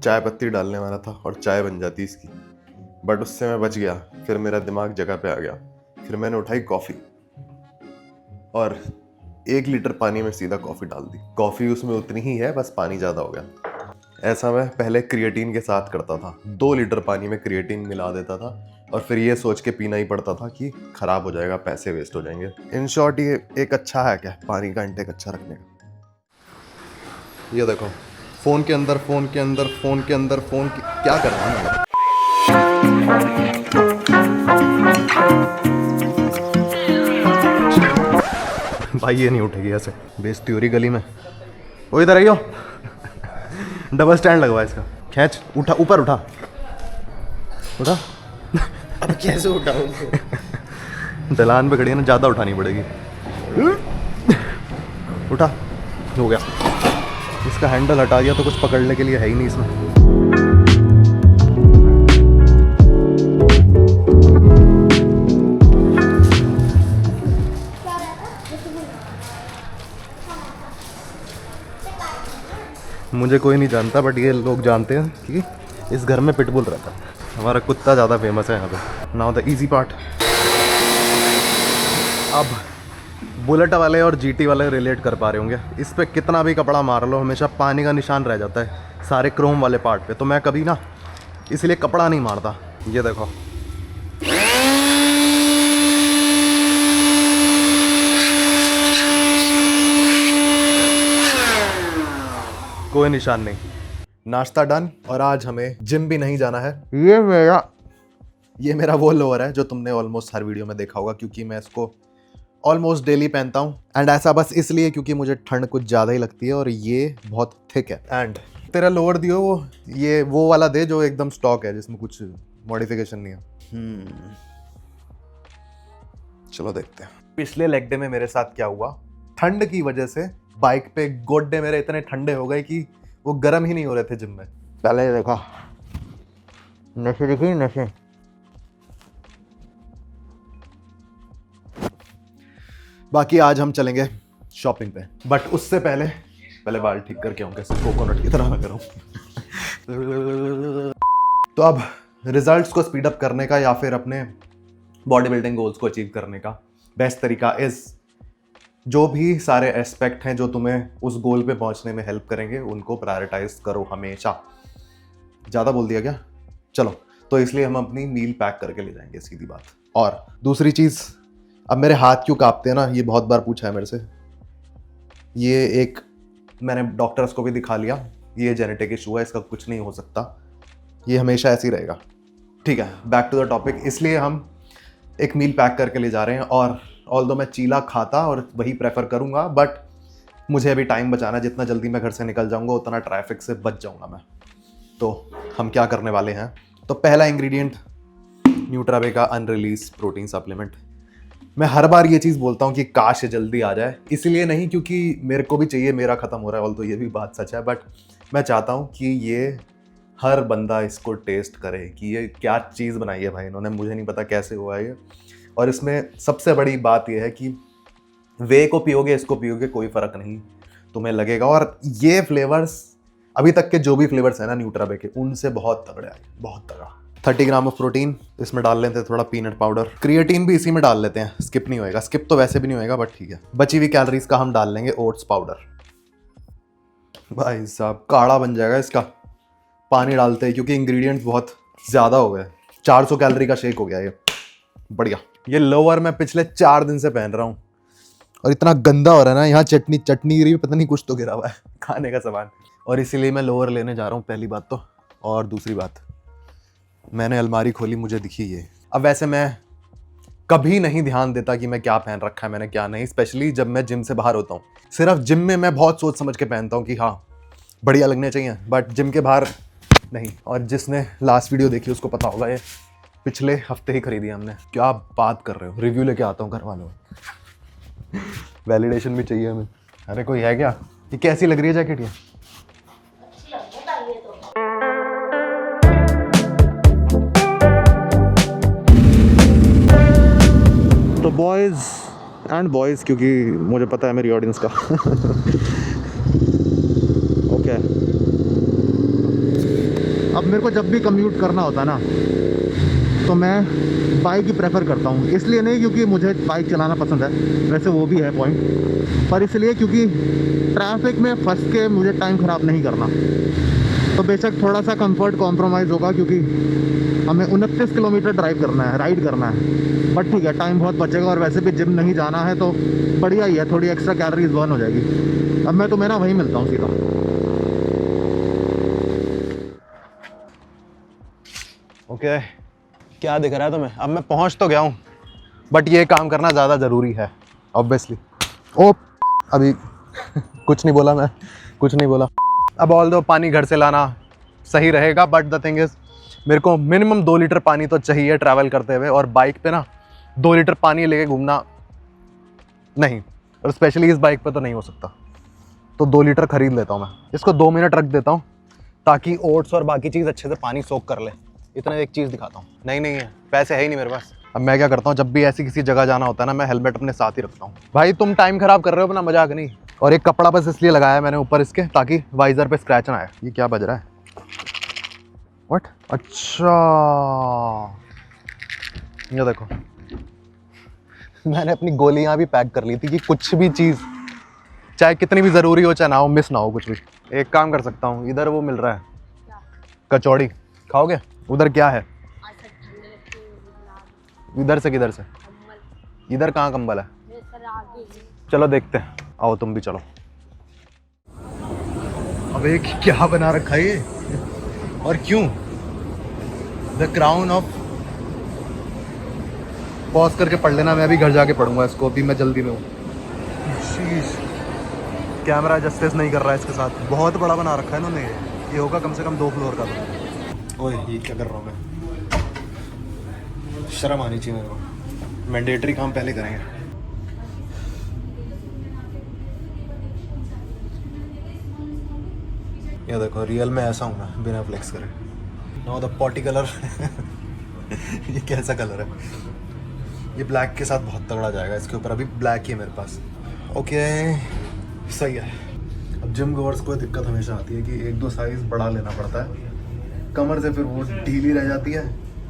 चाय पत्ती डालने वाला था और चाय बन जाती इसकी, बट उससे मैं बच गया। फिर मेरा दिमाग जगह पे आ गया। फिर मैंने उठाई कॉफ़ी और 1 लीटर पानी में सीधा कॉफ़ी डाल दी। कॉफ़ी उसमें उतनी ही है, बस पानी ज़्यादा हो गया। ऐसा मैं पहले क्रिएटिन के साथ करता था। 2 लीटर पानी में क्रिएटिन मिला देता था और फिर ये सोच के पीना ही पड़ता था कि ख़राब हो जाएगा, पैसे वेस्ट हो जाएंगे। इन शॉर्ट ये एक अच्छा हैक है पानी का इंटेक अच्छा रखने का। ये देखो, फ़ोन के अंदर क्या कर रहा है भाई? ये नहीं उठेगी ऐसे, बेइज्जती हो रही गली में। वो इधर आइयो, डबल स्टैंड लगवा इसका। खींच, उठा, ऊपर उठा। अब कैसे उठाऊं? ढलान पे खड़ी है ना, ज़्यादा उठानी पड़ेगी। उठा, हो गया। इसका हैंडल हटा दिया तो कुछ पकड़ने के लिए है ही नहीं इसमें। मुझे कोई नहीं जानता, बट ये लोग जानते हैं कि इस घर में पिटबुल रहता है। हमारा कुत्ता ज़्यादा फेमस है यहाँ पे। Now the easy part. अब बुलेट वाले और जीटी वाले रिलेट कर पा रहे होंगे। इस पे कितना भी कपड़ा मार लो, हमेशा पानी का निशान रह जाता है सारे क्रोम वाले पार्ट पे। तो मैं कभी ना इसलिए कपड़ा नहीं मारता। ये देखो, कोई निशान नहीं। नाश्ता डन और आज हमें जिम भी नहीं जाना है। ये मेरा वो लोअर है जो तुमने ऑलमोस्ट हर वीडियो में देखा होगा, क्योंकि मैं इसको ऑलमोस्ट डेली पहनता हूँ। एंड ऐसा बस इसलिए क्योंकि मुझे ठंड कुछ ज़्यादा ही लगती है और ये बहुत थिक है। एंड तेरा लोअर दियो वो वाला दे जो एकदम स्टॉक है, जिसमें कुछ मॉडिफिकेशन नहीं है। चलो देखते हैं पिछले लेग डे में मेरे साथ क्या हुआ। ठंड की वजह से बाइक पे गोड्डे मेरे इतने ठंडे हो गए कि वो गर्म ही नहीं हो रहे थे जिम में। पहले देखा, नशे दिखी, नशे। बाकी आज हम चलेंगे शॉपिंग पे, बट उससे पहले बाल ठीक करके आऊँ, कैसे कोकोनट की तरह मैं करूँ। तो अब रिजल्ट्स को स्पीड अप करने का या फिर अपने बॉडी बिल्डिंग गोल्स को अचीव करने का बेस्ट तरीका इज, जो भी सारे एस्पेक्ट हैं जो तुम्हें उस गोल पे पहुंचने में हेल्प करेंगे उनको प्रायोरिटाइज करो हमेशा। ज़्यादा बोल दिया क्या? चलो, तो इसलिए हम अपनी मील पैक करके ले जाएंगे, सीधी बात। और दूसरी चीज़, अब मेरे हाथ क्यों कांपते हैं ना, ये बहुत बार पूछा है मेरे से। ये एक मैंने डॉक्टर्स को भी दिखा लिया, ये जेनेटिक इशू है, इसका कुछ नहीं हो सकता, ये हमेशा ऐसे ही रहेगा। ठीक है, बैक टू द टॉपिक। इसलिए हम एक मील पैक करके ले जा रहे हैं। और ऑल्दो मैं चीला खाता और वही प्रेफर करूँगा, बट मुझे अभी टाइम बचाना है। जितना जल्दी मैं घर से निकल जाऊँगा उतना ट्रैफिक से बच जाऊँगा मैं। तो हम क्या करने वाले हैं, तो पहला इंग्रेडिएंट न्यूट्रावे का अनरिलीज प्रोटीन सप्लीमेंट। मैं हर बार ये चीज़ बोलता हूँ कि काश ये जल्दी आ जाए, इसलिए नहीं क्योंकि मेरे को भी चाहिए, मेरा ख़त्म हो रहा है, ऑल्दो ये भी बात सच है, बट मैं चाहता हूँ कि ये हर बंदा इसको टेस्ट करे कि ये क्या चीज़ बनाई है भाई इन्होंने, मुझे नहीं पता कैसे हुआ ये। और इसमें सबसे बड़ी बात यह है कि वे को पियोगे, इसको पियोगे, कोई फ़र्क नहीं तुम्हें लगेगा। और ये फ्लेवर्स अभी तक के जो भी फ्लेवर्स हैं ना न्यूट्रावे के, उनसे बहुत तगड़े आए, बहुत तगड़ा। 30 ग्राम ऑफ प्रोटीन इसमें डाल लेते हैं, थोड़ा पीनट पाउडर, क्रिएटिन भी इसी में डाल लेते हैं, स्किप नहीं होएगा। स्किप तो वैसे भी नहीं होएगा, बट ठीक है। बची हुई कैलोरीज का हम डाल लेंगे ओट्स पाउडर। भाई साहब काढ़ा बन जाएगा इसका, पानी डालते हैं क्योंकि इंग्रेडिएंट्स बहुत ज़्यादा हो गए। 400 कैलोरी का शेक हो गया ये, बढ़िया। ये लोअर मैं पिछले 4 दिन से पहन रहा हूँ और इतना गंदा हो रहा है ना, यहाँ चटनी गिरी, पता नहीं कुछ तो गिरा हुआ है खाने का सामान, और इसीलिए मैं लोअर लेने जा रहा हूँ, पहली बात तो। और दूसरी बात, मैंने अलमारी खोली, मुझे दिखी ये। अब वैसे मैं कभी नहीं ध्यान देता कि मैं क्या पहन रखा है मैंने, क्या नहीं, स्पेशली जब मैं जिम से बाहर होता हूँ। सिर्फ जिम में मैं बहुत सोच समझ के पहनता हूँ कि हाँ बढ़िया लगने चाहिए, बट जिम के बाहर नहीं। और जिसने लास्ट वीडियो देखी उसको पता होगा, ये पिछले हफ्ते ही खरीदी हमने। क्या बात कर रहे हो, रिव्यू लेके आता हूँ घर वालों। वैलिडेशन भी चाहिए हमें। अरे कोई है क्या? ये कैसी लग रही है जैकेट ये? तो बॉयज़ एंड बॉयज़, क्योंकि मुझे पता है मेरी ऑडियंस का। ओके मेरे को जब भी कम्यूट करना होता है ना तो मैं बाइक ही प्रेफर करता हूँ। इसलिए नहीं क्योंकि मुझे बाइक चलाना पसंद है, वैसे वो भी है पॉइंट, पर इसलिए क्योंकि ट्रैफिक में फंस के मुझे टाइम ख़राब नहीं करना। तो बेशक थोड़ा सा कंफर्ट कॉम्प्रोमाइज़ होगा क्योंकि हमें 29 किलोमीटर ड्राइव करना है, राइड करना है, बट ठीक है टाइम बहुत बचेगा। और वैसे भी जिम नहीं जाना है तो बढ़िया ही है, थोड़ी एक्स्ट्रा कैलोरीज बर्न हो जाएगी। अब मैं तुम्हें ना वहीं मिलता हूँ सीधा। ओके क्या दिख रहा है तुम्हें? अब मैं पहुँच तो गया हूँ, बट ये काम करना ज़्यादा ज़रूरी है ऑब्वियसली। ओ अभी कुछ नहीं बोला, मैं कुछ नहीं बोला। अब ऑल दो पानी घर से लाना सही रहेगा, बट द थिंग इज़ मेरे को मिनिमम 2 लीटर पानी तो चाहिए ट्रैवल करते हुए, और बाइक पे ना 2 लीटर पानी लेके घूमना नहीं, और स्पेशली इस बाइक पे तो नहीं हो सकता। तो 2 लीटर खरीद लेता हूँ मैं। इसको 2 मिनट रख देता हूँ ताकि ओट्स और बाकी चीज़ अच्छे से पानी सोख कर ले। इतना एक चीज़ दिखाता हूँ, नहीं है, पैसे है ही नहीं मेरे पास। अब मैं क्या करता हूँ, जब भी ऐसी किसी जगह जाना होता है ना, मैं हेलमेट अपने साथ ही रखता हूँ। भाई तुम टाइम खराब कर रहे हो अपना, मजाक नहीं। और एक कपड़ा बस इसलिए लगाया है मैंने ऊपर इसके, ताकि वाइजर पे स्क्रैच ना आए। ये क्या बज रहा है? व्हाट? अच्छा ये देखो, मैंने अपनी गोलियां भी पैक कर ली थी कि कुछ भी चीज़ चाहे कितनी भी ज़रूरी हो चाहे ना हो, मिस ना हो कुछ भी। एक काम कर सकता हूँ, इधर वो मिल रहा है कचौड़ी, खाओगे? उधर क्या है? इधर से किधर से? इधर कहाँ कंबल है? चलो देखते हैं, आओ तुम भी चलो। अबे क्या बना रखा है ये, और क्यों? द क्राउन ऑफ, पॉज करके पढ़ लेना, मैं अभी घर जाके पढ़ूंगा इसको, अभी मैं जल्दी में हूँ। कैमरा जस्टिस नहीं कर रहा है इसके साथ, बहुत बड़ा बना रखा है इन्होंने। ये होगा कम से कम 2 फ्लोर का। तो ओए ये क्या कर रहा हूँ मैं? शर्म आनी चाहिए मेरे को। मैंडेटरी काम पहले करेंगे। ये देखो रियल में ऐसा हूँ मैं, बिना फ्लेक्स करे। नाउ द पॉटी कलर ये कैसा कलर है? ये ब्लैक के साथ बहुत तगड़ा जाएगा इसके ऊपर। अभी ब्लैक ही है मेरे पास। ओके सही है। अब जिम गोवर्स को दिक्कत हमेशा आती है कि 1-2 साइज बढ़ा लेना पड़ता है, कमर से फिर वो ढीली रह जाती है,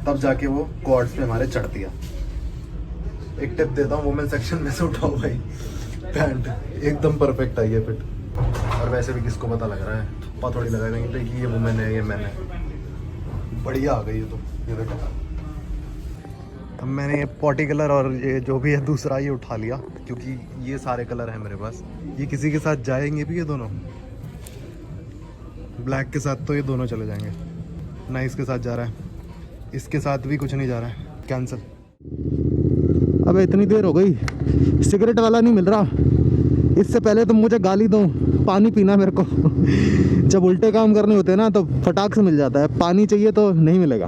तब जाके वो क्वाड्स पे हमारे चढ़ती है। एक टिप देता हूँ, वुमेन सेक्शन में से उठाओ भाई, पैंट एकदम परफेक्ट आई है फिट। और वैसे भी किसको पता लग रहा है, थप्पा थोड़ी लगा कहीं पे कि ये वुमेन है ये मैन है। बढ़िया आ गई है। तो ये देखो, अब मैंने ये पॉटी कलर और ये जो भी है दूसरा ये उठा लिया, क्योंकि ये सारे कलर हैं मेरे पास। ये किसी के साथ जाएंगे भी ये दोनों, ब्लैक के साथ तो ये दोनों चले जाएंगे ना, इसके साथ जा रहा है, इसके साथ भी कुछ नहीं जा रहा है, कैंसिल। अब इतनी देर हो गई, सिगरेट वाला नहीं मिल रहा। इससे पहले तुम मुझे गाली दो, पानी पीना मेरे को जब उल्टे काम करने होते हैं ना तो फटाक से मिल जाता है। पानी चाहिए तो नहीं मिलेगा।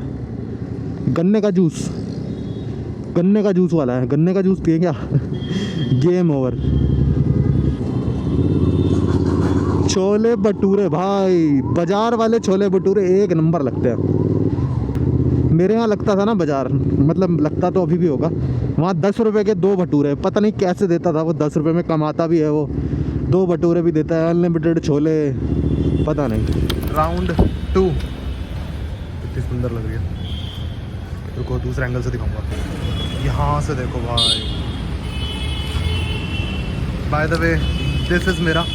गन्ने का जूस, गन्ने का जूस वाला है, गन्ने का जूस पिए क्या? Game over. छोले भटूरे भाई, बाजार वाले छोले भटूरे एक नंबर लगते हैं। मेरे यहाँ लगता था ना बाजार, मतलब लगता तो अभी भी होगा, वहाँ 10 रुपये के 2 भटूरे, पता नहीं कैसे देता था वो। 10 रुपये में कमाता भी है वो, 2 भटूरे भी देता है, अनलिमिटेड छोले, पता नहीं। राउंड 2 कितनी सुंदर लग रही है। रुको दूसरे एंगल से दिखाऊंगा, यहाँ से देखो भाई। By the way this is मेरा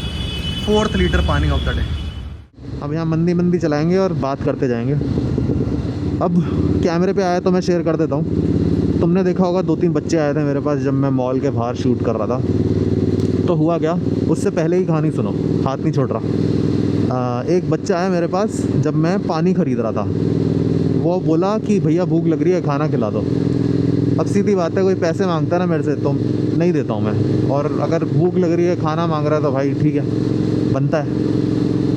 4th लीटर पानी ऑफ द डे। अब यहाँ मंदी मंदी चलाएंगे और बात करते जाएंगे। अब कैमरे पे आया तो मैं शेयर कर देता हूँ। तुमने देखा होगा 2-3 बच्चे आए थे मेरे पास जब मैं मॉल के बाहर शूट कर रहा था। तो हुआ क्या, उससे पहले ही कहानी सुनो, हाथ नहीं छोड़ रहा। एक बच्चा आया मेरे पास जब मैं पानी ख़रीद रहा था। वो बोला कि भैया भूख लग रही है, खाना खिला दो। अब सीधी बात है, कोई पैसे मांगता है ना मेरे से तो नहीं देता हूँ मैं, और अगर भूख लग रही है, खाना मांग रहा है तो भाई ठीक है, बनता है।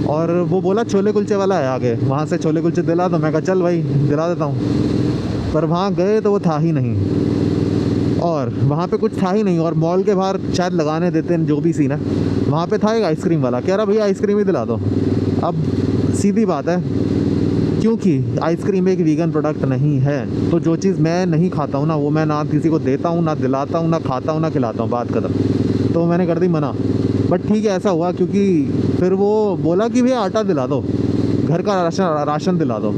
और वो बोला छोले कुलचे वाला है आगे, वहाँ से छोले कुलचे दिला दो। मैं कहा चल भाई दिला देता हूँ। पर वहाँ गए तो वो था ही नहीं, और वहाँ पे कुछ था ही नहीं। और मॉल के बाहर शायद लगाने देते हैं, जो भी सीन है, वहाँ पे था एक आइसक्रीम वाला, कह रहा भैया आइसक्रीम ही दिला दो। अब सीधी बात है, क्योंकि आइसक्रीम एक वीगन प्रोडक्ट नहीं है, तो जो चीज़ मैं नहीं खाता हूँ ना, वो मैं ना किसी को देता हूँ, ना दिलाता हूँ, ना खाता हूँ, ना खिलाता हूँ, बात खत्म। तो मैंने कर दी मना। बट ठीक है, ऐसा हुआ क्योंकि फिर वो बोला कि भैया आटा दिला दो, घर का राशन दिला दो।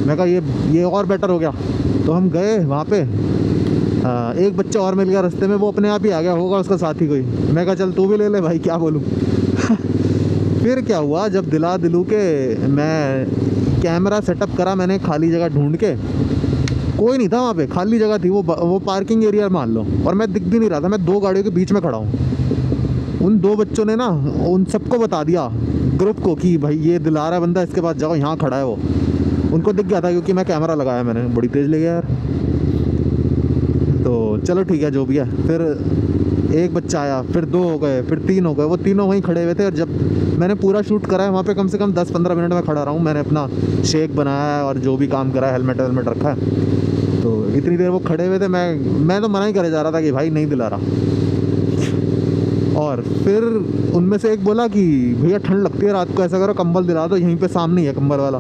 मैं कहा ये और बेटर हो गया। तो हम गए वहाँ पे, एक बच्चा और मिल गया रास्ते में, वो अपने आप ही आ गया होगा उसका साथी कोई। मैं कहा चल तू भी ले ले भाई, क्या बोलूँ। फिर क्या हुआ, जब दिलू के मैं कैमरा सेटअप करा मैंने खाली जगह ढूंढ के, कोई नहीं था वहाँ पे, खाली जगह थी, वो पार्किंग एरिया मान लो, और मैं दिख भी नहीं रहा था, मैं 2 गाड़ियों के बीच में खड़ा हूँ। उन 2 बच्चों ने ना उन सबको बता दिया ग्रुप को कि भाई ये दिला रहा बंदा, इसके पास जाओ, यहाँ खड़ा है वो। उनको दिख गया था क्योंकि मैं कैमरा लगाया मैंने, बड़ी तेज़ ले गया यार। तो चलो ठीक है जो भी है। फिर एक बच्चा आया, फिर 2 हो गए, फिर 3 हो गए, वो तीनों वहीं खड़े हुए थे। और जब मैंने पूरा शूट करा है वहाँ पे, कम से कम 10-15 मिनट में खड़ा रहा हूँ। मैंने अपना शेक बनाया है और जो भी काम करा है, हेलमेट रखा है। तो इतनी देर वो खड़े हुए थे, मैं तो मना ही करे जा रहा था कि भाई नहीं दिला रहा। और फिर उनमें से एक बोला कि भैया ठंड लगती है रात को, ऐसा करो कंबल दिला दो, यहीं पे सामने ही है कंबल वाला।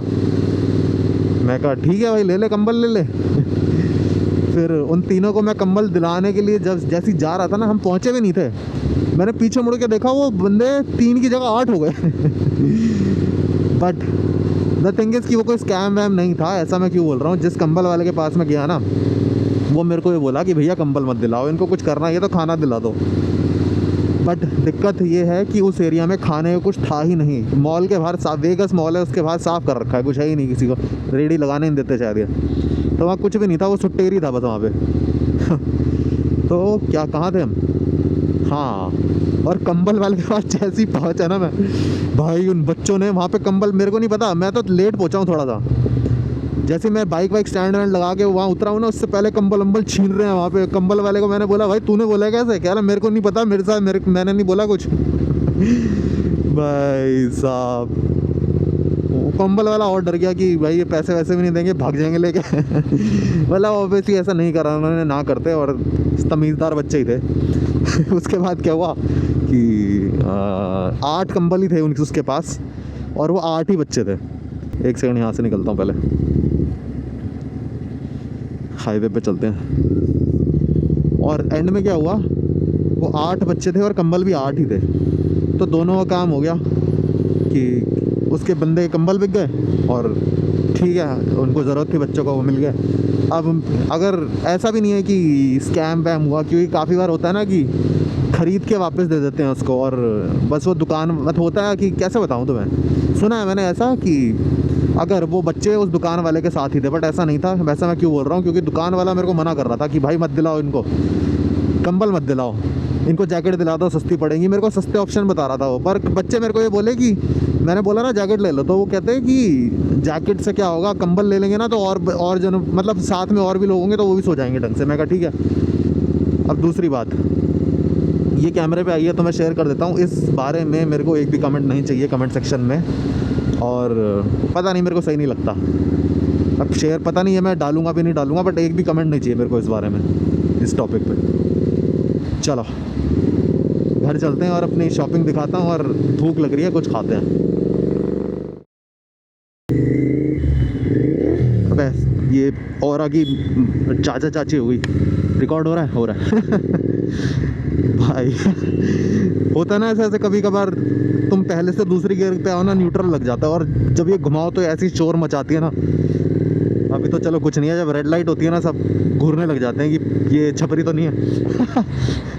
मैं कहा ठीक है भाई, ले ले कंबल ले ले। फिर उन तीनों को मैं कंबल दिलाने के लिए जैसी जा रहा था ना, हम पहुँचे भी नहीं थे, मैंने पीछे मुड़ के देखा, वो बंदे 3 की जगह 8 हो गए। बट द थिंग इज़ कि वो कोई स्कैम वैम नहीं था। ऐसा मैं क्यों बोल रहा हूँ, जिस कंबल वाले के पास में गया ना, वो मेरे को ये बोला कि भैया कंबल मत दिलाओ, इनको कुछ करना है तो खाना दिला दो। बट दिक्कत ये है कि उस एरिया में खाने को कुछ था ही नहीं। मॉल के बाहर वेगस मॉल है, उसके बाहर साफ़ कर रखा है, कुछ है ही नहीं, किसी को रेडी लगाने नहीं देते शायद ये। तो वहाँ कुछ भी नहीं था, वो सुट्टेरी था बस वहाँ पे। तो क्या कहाँ थे हम? हाँ, और कंबल वाले के पास जैसे ही पहुँचा ना मैं, भाई उन बच्चों ने वहाँ पे कंबल, मेरे को नहीं पता, मैं तो लेट पहुँचा हूँ थोड़ा सा। जैसे मैं बाइक स्टैंड वैंड लगा के वहाँ उतरा हूँ ना, उससे पहले कंबल छीन रहे हैं वहाँ पे। कंबल वाले को मैंने बोला भाई तूने बोला कैसे? कह रहा मेरे को नहीं पता, मेरे साथ मैंने नहीं बोला कुछ। भाई साहब, कंबल वाला और डर गया कि भाई ये पैसे वैसे भी नहीं देंगे, भाग जाएंगे लेके। मतलब ऑब्वियसली ऐसा नहीं करा उन्होंने, ना करते, और तमीज़दार बच्चे ही थे। उसके बाद क्या हुआ कि 8 कंबल ही थे उसके पास, और वो 8 ही बच्चे थे। एक सेकंड यहाँ से निकलता हूँ, पहले हाईवे पे चलते हैं। और एंड में क्या हुआ, वो 8 बच्चे थे और कंबल भी 8 ही थे। तो दोनों का काम हो गया कि उसके बंदे के कंबल बिक गए, और ठीक है उनको ज़रूरत थी बच्चों को, वो मिल गए। अब अगर ऐसा भी नहीं है कि स्कैम वैम हुआ, क्योंकि काफ़ी बार होता है ना कि ख़रीद के वापस दे देते हैं उसको, और बस वो दुकान मत होता है कि कैसे बताऊँ तुम्हें, सुना है मैंने ऐसा कि अगर वो बच्चे उस दुकान वाले के साथ ही थे, बट ऐसा नहीं था। वैसा मैं क्यों बोल रहा हूँ, क्योंकि दुकान वाला मेरे को मना कर रहा था कि भाई मत दिलाओ इनको कंबल, मत दिलाओ इनको, जैकेट दिला दो, सस्ती पड़ेगी। मेरे को सस्ते ऑप्शन बता रहा था वो, पर बच्चे मेरे को ये बोले कि मैंने बोला ना जैकेट ले लो, तो वो कहते हैं कि जैकेट से क्या होगा, कंबल ले लेंगे ना तो और जन मतलब साथ में और भी लोग होंगे तो वो भी सो जाएंगे ढंग से। मैं कहा ठीक है। अब दूसरी बात, ये कैमरे पे आई है तो मैं शेयर कर देता हूँ, इस बारे में मेरे को एक भी कमेंट नहीं चाहिए कमेंट सेक्शन में, और पता नहीं मेरे को सही नहीं लगता। अब शेयर पता नहीं है मैं डालूंगा भी नहीं डालूंगा, बट एक भी कमेंट नहीं चाहिए मेरे को इस बारे में, इस टॉपिक पे। चलो घर चलते हैं और अपनी शॉपिंग दिखाता हूँ, और भूख लग रही है, कुछ खाते हैं। अबे ये और आगे चाचा चाची हो गई, रिकॉर्ड हो रहा है, हो रहा है। भाई होता है ना ऐसे कभी कभार, तुम पहले से दूसरी गियर पे आओ ना, न्यूट्रल लग जाता है, और जब ये घुमाओ तो ऐसी शोर मचाती है ना। अभी तो चलो कुछ नहीं है, जब रेड लाइट होती है ना सब घूरने लग जाते हैं कि ये छपरी तो नहीं है।